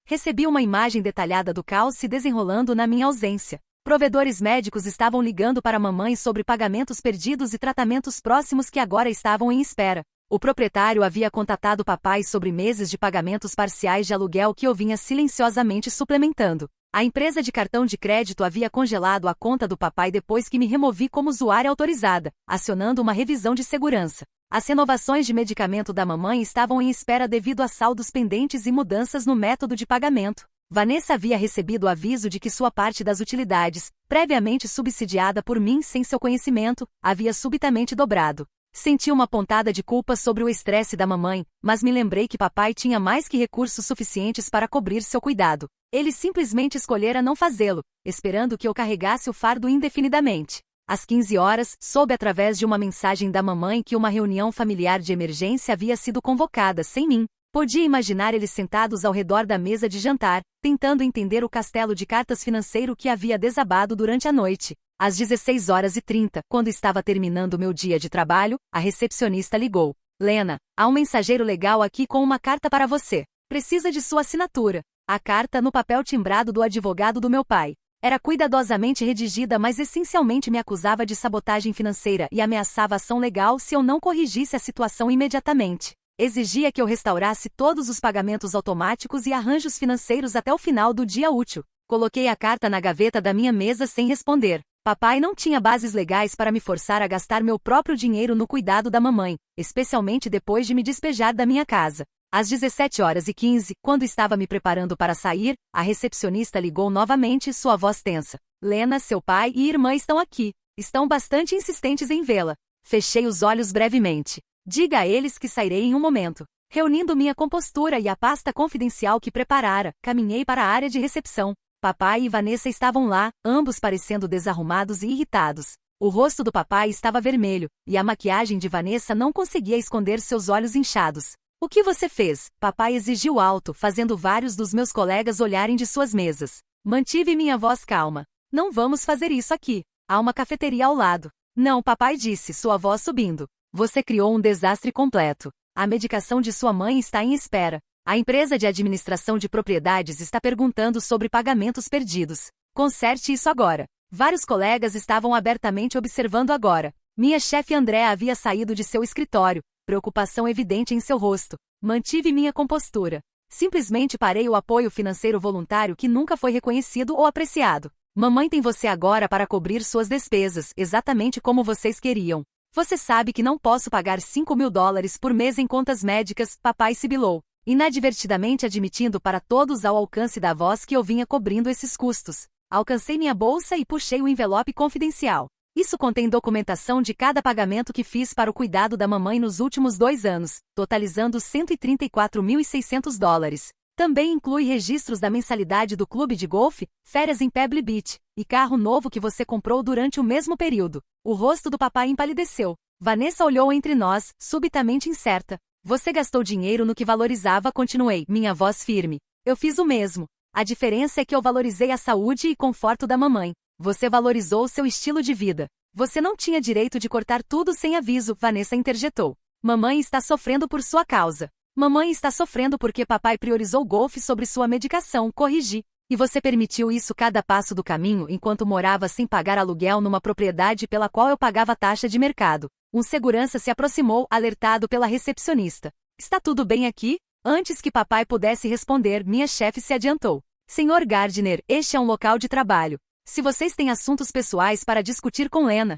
recebi uma imagem detalhada do caos se desenrolando na minha ausência. Provedores médicos estavam ligando para a mamãe sobre pagamentos perdidos e tratamentos próximos que agora estavam em espera. O proprietário havia contatado o papai sobre meses de pagamentos parciais de aluguel que eu vinha silenciosamente suplementando. A empresa de cartão de crédito havia congelado a conta do papai depois que me removi como usuária autorizada, acionando uma revisão de segurança. As renovações de medicamento da mamãe estavam em espera devido a saldos pendentes e mudanças no método de pagamento. Vanessa havia recebido o aviso de que sua parte das utilidades, previamente subsidiada por mim sem seu conhecimento, havia subitamente dobrado. Senti uma pontada de culpa sobre o estresse da mamãe, mas me lembrei que papai tinha mais que recursos suficientes para cobrir seu cuidado. Ele simplesmente escolhera não fazê-lo, esperando que eu carregasse o fardo indefinidamente. Às 15 horas, soube através de uma mensagem da mamãe que uma reunião familiar de emergência havia sido convocada sem mim. Podia imaginar eles sentados ao redor da mesa de jantar, tentando entender o castelo de cartas financeiro que havia desabado durante a noite. Às 16h30, quando estava terminando meu dia de trabalho, a recepcionista ligou. Lena, há um mensageiro legal aqui com uma carta para você. Precisa de sua assinatura. A carta, no papel timbrado do advogado do meu pai. Era cuidadosamente redigida, mas essencialmente me acusava de sabotagem financeira e ameaçava ação legal se eu não corrigisse a situação imediatamente. Exigia que eu restaurasse todos os pagamentos automáticos e arranjos financeiros até o final do dia útil. Coloquei a carta na gaveta da minha mesa sem responder. Papai não tinha bases legais para me forçar a gastar meu próprio dinheiro no cuidado da mamãe, especialmente depois de me despejar da minha casa. Às 17h15, quando estava me preparando para sair, a recepcionista ligou novamente, sua voz tensa. Lena, seu pai e irmã estão aqui. Estão bastante insistentes em vê-la. Fechei os olhos brevemente. Diga a eles que sairei em um momento. Reunindo minha compostura e a pasta confidencial que preparara, caminhei para a área de recepção. Papai e Vanessa estavam lá, ambos parecendo desarrumados e irritados. O rosto do papai estava vermelho, e a maquiagem de Vanessa não conseguia esconder seus olhos inchados. O que você fez? Papai exigiu alto, fazendo vários dos meus colegas olharem de suas mesas. Mantive minha voz calma. Não vamos fazer isso aqui. Há uma cafeteria ao lado. Não, papai disse, sua voz subindo. Você criou um desastre completo. A medicação de sua mãe está em espera. A empresa de administração de propriedades está perguntando sobre pagamentos perdidos. Conserte isso agora. Vários colegas estavam abertamente observando agora. Minha chefe Andrea havia saído de seu escritório, preocupação evidente em seu rosto. Mantive minha compostura. Simplesmente parei o apoio financeiro voluntário que nunca foi reconhecido ou apreciado. Mamãe tem você agora para cobrir suas despesas, exatamente como vocês queriam. Você sabe que não posso pagar $5.000 por mês em contas médicas, papai sibilou, inadvertidamente admitindo para todos ao alcance da voz que eu vinha cobrindo esses custos. Alcancei minha bolsa e puxei o envelope confidencial. Isso contém documentação de cada pagamento que fiz para o cuidado da mamãe nos últimos 2 anos, totalizando $134.600. Também inclui registros da mensalidade do clube de golfe, férias em Pebble Beach, e carro novo que você comprou durante o mesmo período. O rosto do papai empalideceu. Vanessa olhou entre nós, subitamente incerta. Você gastou dinheiro no que valorizava, continuei, minha voz firme. Eu fiz o mesmo. A diferença é que eu valorizei a saúde e conforto da mamãe. Você valorizou seu estilo de vida. Você não tinha direito de cortar tudo sem aviso, Vanessa interjetou. Mamãe está sofrendo por sua causa. Mamãe está sofrendo porque papai priorizou golfe sobre sua medicação, corrigi. E você permitiu isso cada passo do caminho enquanto morava sem pagar aluguel numa propriedade pela qual eu pagava taxa de mercado. Um segurança se aproximou, alertado pela recepcionista. Está tudo bem aqui? Antes que papai pudesse responder, minha chefe se adiantou. Senhor Gardner, este é um local de trabalho. Se vocês têm assuntos pessoais para discutir com Lena,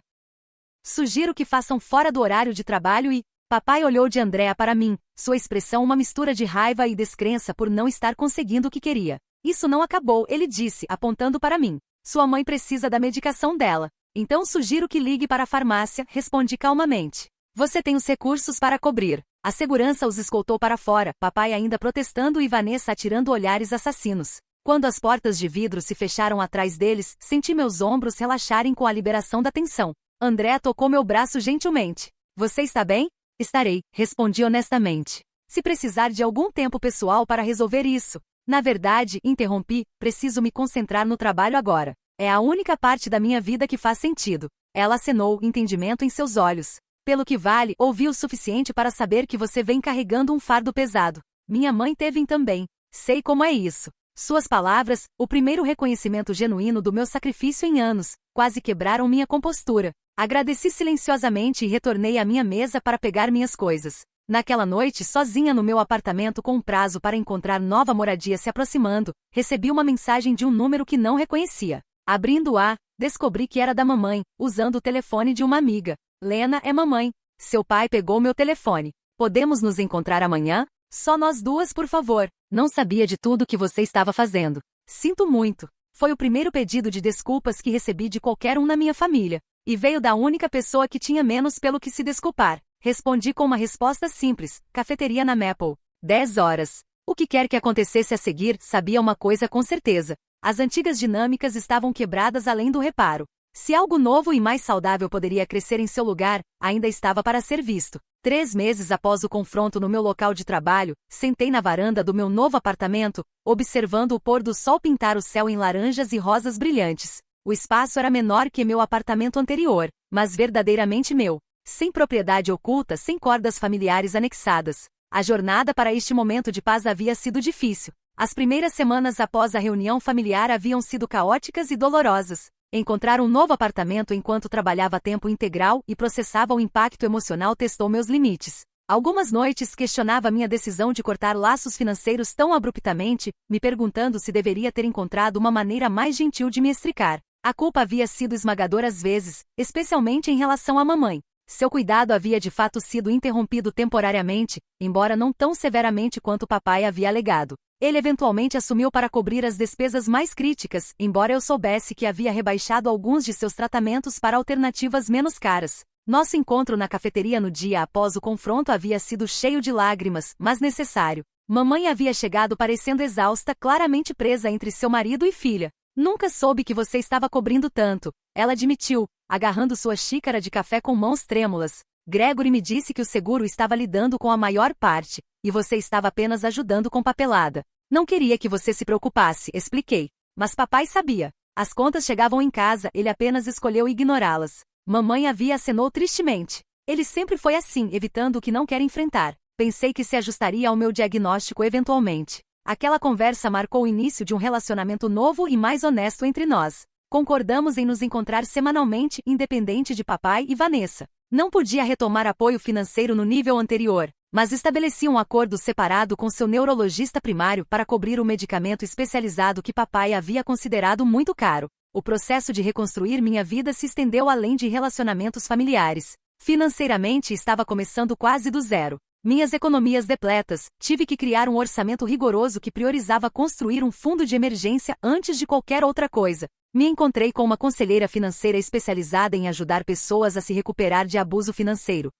sugiro que façam fora do horário de trabalho e... Papai olhou de Andrea para mim, sua expressão uma mistura de raiva e descrença por não estar conseguindo o que queria. Isso não acabou, ele disse, apontando para mim. Sua mãe precisa da medicação dela. Então sugiro que ligue para a farmácia, respondi calmamente. Você tem os recursos para cobrir. A segurança os escoltou para fora, papai ainda protestando e Vanessa atirando olhares assassinos. Quando as portas de vidro se fecharam atrás deles, senti meus ombros relaxarem com a liberação da tensão. Andrea tocou meu braço gentilmente. Você está bem? Estarei, respondi honestamente. Se precisar de algum tempo pessoal para resolver isso. Na verdade, interrompi, preciso me concentrar no trabalho agora. É a única parte da minha vida que faz sentido. Ela acenou, entendimento em seus olhos. Pelo que vale, ouvi o suficiente para saber que você vem carregando um fardo pesado. Minha mãe teve também. Sei como é isso. Suas palavras, o primeiro reconhecimento genuíno do meu sacrifício em anos, quase quebraram minha compostura. Agradeci silenciosamente e retornei à minha mesa para pegar minhas coisas. Naquela noite, sozinha no meu apartamento com um prazo para encontrar nova moradia se aproximando, recebi uma mensagem de um número que não reconhecia. Abrindo-a, descobri que era da mamãe, usando o telefone de uma amiga. Lena é mamãe. Seu pai pegou meu telefone. Podemos nos encontrar amanhã? Só nós duas, por favor. Não sabia de tudo que você estava fazendo. Sinto muito. Foi o primeiro pedido de desculpas que recebi de qualquer um na minha família. E veio da única pessoa que tinha menos pelo que se desculpar. Respondi com uma resposta simples. Cafeteria na Maple. 10 horas. O que quer que acontecesse a seguir, sabia uma coisa com certeza. As antigas dinâmicas estavam quebradas além do reparo. Se algo novo e mais saudável poderia crescer em seu lugar, ainda estava para ser visto. 3 meses após o confronto no meu local de trabalho, sentei na varanda do meu novo apartamento, observando o pôr do sol pintar o céu em laranjas e rosas brilhantes. O espaço era menor que meu apartamento anterior, mas verdadeiramente meu. Sem propriedade oculta, sem cordas familiares anexadas. A jornada para este momento de paz havia sido difícil. As primeiras semanas após a reunião familiar haviam sido caóticas e dolorosas. Encontrar um novo apartamento enquanto trabalhava a tempo integral e processava o impacto emocional testou meus limites. Algumas noites questionava minha decisão de cortar laços financeiros tão abruptamente, me perguntando se deveria ter encontrado uma maneira mais gentil de me extricar. A culpa havia sido esmagadora às vezes, especialmente em relação à mamãe. Seu cuidado havia de fato sido interrompido temporariamente, embora não tão severamente quanto o papai havia alegado. Ele eventualmente assumiu para cobrir as despesas mais críticas, embora eu soubesse que havia rebaixado alguns de seus tratamentos para alternativas menos caras. Nosso encontro na cafeteria no dia após o confronto havia sido cheio de lágrimas, mas necessário. Mamãe havia chegado parecendo exausta, claramente presa entre seu marido e filha. Nunca soube que você estava cobrindo tanto, ela admitiu, agarrando sua xícara de café com mãos trêmulas. Gregory me disse que o seguro estava lidando com a maior parte, e você estava apenas ajudando com papelada. Não queria que você se preocupasse, expliquei. Mas papai sabia. As contas chegavam em casa, ele apenas escolheu ignorá-las. Mamãe acenou tristemente. Ele sempre foi assim, evitando o que não quer enfrentar. Pensei que se ajustaria ao meu diagnóstico eventualmente. Aquela conversa marcou o início de um relacionamento novo e mais honesto entre nós. Concordamos em nos encontrar semanalmente, independente de papai e Vanessa. Não podia retomar apoio financeiro no nível anterior, mas estabeleci um acordo separado com seu neurologista primário para cobrir o medicamento especializado que papai havia considerado muito caro. O processo de reconstruir minha vida se estendeu além de relacionamentos familiares. Financeiramente estava começando quase do zero. Minhas economias depletas, tive que criar um orçamento rigoroso que priorizava construir um fundo de emergência antes de qualquer outra coisa. Me encontrei com uma conselheira financeira especializada em ajudar pessoas a se recuperar de abuso financeiro.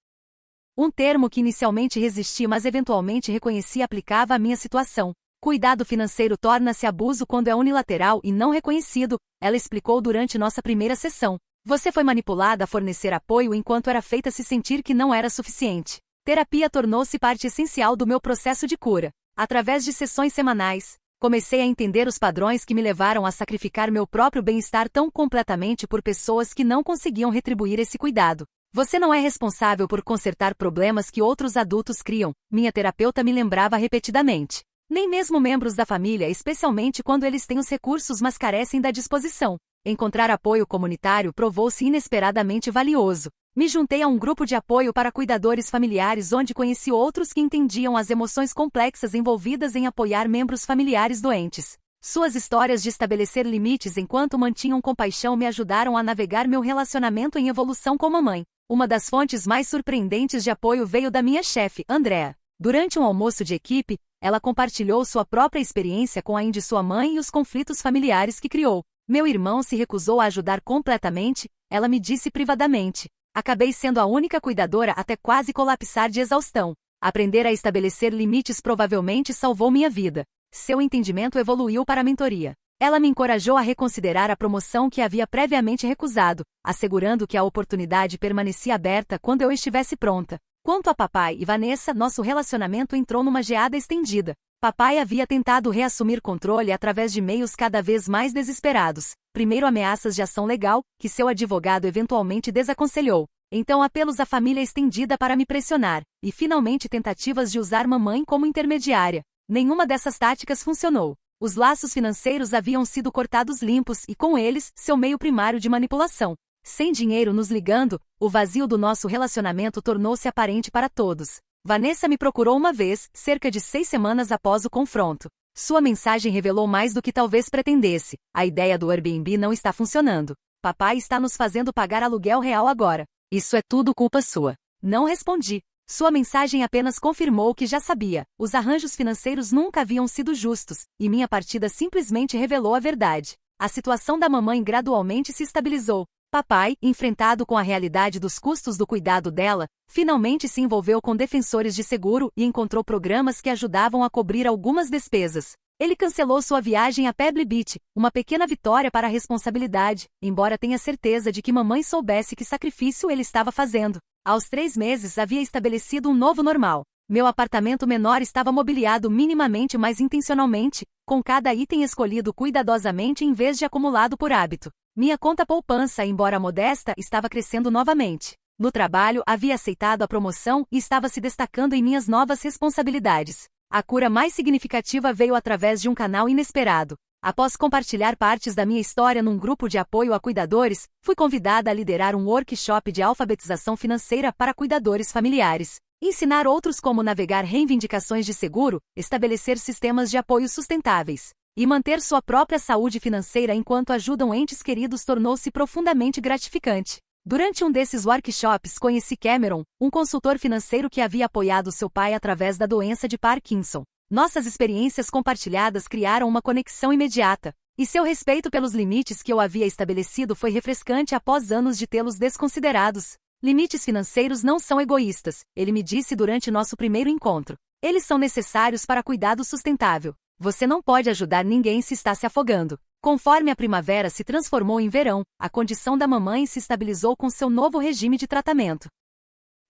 Um termo que inicialmente resisti, mas eventualmente reconheci e aplicava à minha situação. Cuidado financeiro torna-se abuso quando é unilateral e não reconhecido, ela explicou durante nossa primeira sessão. Você foi manipulada a fornecer apoio enquanto era feita se sentir que não era suficiente. Terapia tornou-se parte essencial do meu processo de cura. Através de sessões semanais, comecei a entender os padrões que me levaram a sacrificar meu próprio bem-estar tão completamente por pessoas que não conseguiam retribuir esse cuidado. Você não é responsável por consertar problemas que outros adultos criam, minha terapeuta me lembrava repetidamente. Nem mesmo membros da família, especialmente quando eles têm os recursos mas carecem da disposição. Encontrar apoio comunitário provou-se inesperadamente valioso. Me juntei a um grupo de apoio para cuidadores familiares onde conheci outros que entendiam as emoções complexas envolvidas em apoiar membros familiares doentes. Suas histórias de estabelecer limites enquanto mantinham compaixão me ajudaram a navegar meu relacionamento em evolução com mamãe. Uma das fontes mais surpreendentes de apoio veio da minha chefe, Andrea. Durante um almoço de equipe, ela compartilhou sua própria experiência com a de sua mãe e os conflitos familiares que criou. Meu irmão se recusou a ajudar completamente, ela me disse privadamente. Acabei sendo a única cuidadora até quase colapsar de exaustão. Aprender a estabelecer limites provavelmente salvou minha vida. Seu entendimento evoluiu para a mentoria. Ela me encorajou a reconsiderar a promoção que havia previamente recusado, assegurando que a oportunidade permanecia aberta quando eu estivesse pronta. Quanto a papai e Vanessa, nosso relacionamento entrou numa geada estendida. Papai havia tentado reassumir controle através de meios cada vez mais desesperados. Primeiro ameaças de ação legal, que seu advogado eventualmente desaconselhou. Então apelos à família estendida para me pressionar. E finalmente tentativas de usar mamãe como intermediária. Nenhuma dessas táticas funcionou. Os laços financeiros haviam sido cortados limpos e, com eles, seu meio primário de manipulação. Sem dinheiro nos ligando, o vazio do nosso relacionamento tornou-se aparente para todos. Vanessa me procurou uma vez, cerca de 6 semanas após o confronto. Sua mensagem revelou mais do que talvez pretendesse. A ideia do Airbnb não está funcionando. Papai está nos fazendo pagar aluguel real agora. Isso é tudo culpa sua. Não respondi. Sua mensagem apenas confirmou o que já sabia. Os arranjos financeiros nunca haviam sido justos, e minha partida simplesmente revelou a verdade. A situação da mamãe gradualmente se estabilizou. Papai, enfrentado com a realidade dos custos do cuidado dela, finalmente se envolveu com defensores de seguro e encontrou programas que ajudavam a cobrir algumas despesas. Ele cancelou sua viagem a Pebble Beach, uma pequena vitória para a responsabilidade, embora tenha certeza de que mamãe soubesse que sacrifício ele estava fazendo. Aos 3 meses havia estabelecido um novo normal. Meu apartamento menor estava mobiliado minimamente mais intencionalmente, com cada item escolhido cuidadosamente em vez de acumulado por hábito. Minha conta poupança, embora modesta, estava crescendo novamente. No trabalho, havia aceitado a promoção e estava se destacando em minhas novas responsabilidades. A cura mais significativa veio através de um canal inesperado. Após compartilhar partes da minha história num grupo de apoio a cuidadores, fui convidada a liderar um workshop de alfabetização financeira para cuidadores familiares. Ensinar outros como navegar reivindicações de seguro, estabelecer sistemas de apoio sustentáveis e manter sua própria saúde financeira enquanto ajudam entes queridos tornou-se profundamente gratificante. Durante um desses workshops conheci Cameron, um consultor financeiro que havia apoiado seu pai através da doença de Parkinson. Nossas experiências compartilhadas criaram uma conexão imediata, e seu respeito pelos limites que eu havia estabelecido foi refrescante após anos de tê-los desconsiderados. Limites financeiros não são egoístas, ele me disse durante nosso primeiro encontro. Eles são necessários para cuidado sustentável. Você não pode ajudar ninguém se está se afogando. Conforme a primavera se transformou em verão, a condição da mamãe se estabilizou com seu novo regime de tratamento.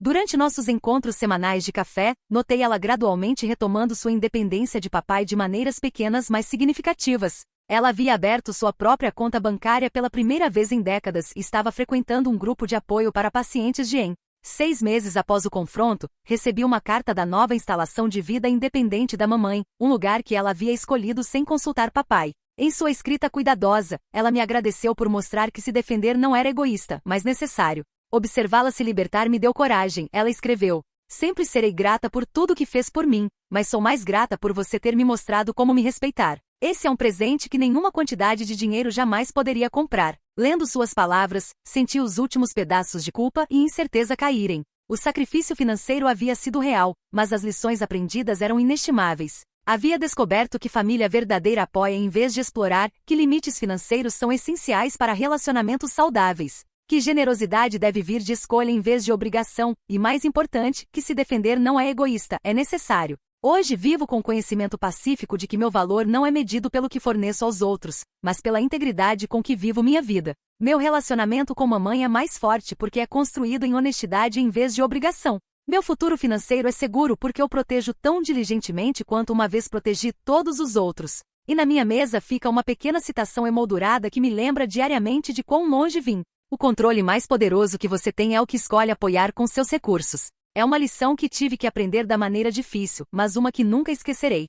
Durante nossos encontros semanais de café, notei ela gradualmente retomando sua independência de papai de maneiras pequenas mas significativas. Ela havia aberto sua própria conta bancária pela primeira vez em décadas e estava frequentando um grupo de apoio para pacientes de EN. 6 meses após o confronto, recebi uma carta da nova instalação de vida independente da mamãe, um lugar que ela havia escolhido sem consultar papai. Em sua escrita cuidadosa, ela me agradeceu por mostrar que se defender não era egoísta, mas necessário. Observá-la se libertar me deu coragem, ela escreveu. Sempre serei grata por tudo que fez por mim, mas sou mais grata por você ter me mostrado como me respeitar. Esse é um presente que nenhuma quantidade de dinheiro jamais poderia comprar. Lendo suas palavras, senti os últimos pedaços de culpa e incerteza caírem. O sacrifício financeiro havia sido real, mas as lições aprendidas eram inestimáveis. Havia descoberto que família verdadeira apoia em vez de explorar, que limites financeiros são essenciais para relacionamentos saudáveis, que generosidade deve vir de escolha em vez de obrigação, e mais importante, que se defender não é egoísta, é necessário. Hoje vivo com o conhecimento pacífico de que meu valor não é medido pelo que forneço aos outros, mas pela integridade com que vivo minha vida. Meu relacionamento com mamãe é mais forte porque é construído em honestidade em vez de obrigação. Meu futuro financeiro é seguro porque eu protejo tão diligentemente quanto uma vez protegi todos os outros. E na minha mesa fica uma pequena citação emoldurada que me lembra diariamente de quão longe vim. O controle mais poderoso que você tem é o que escolhe apoiar com seus recursos. É uma lição que tive que aprender da maneira difícil, mas uma que nunca esquecerei.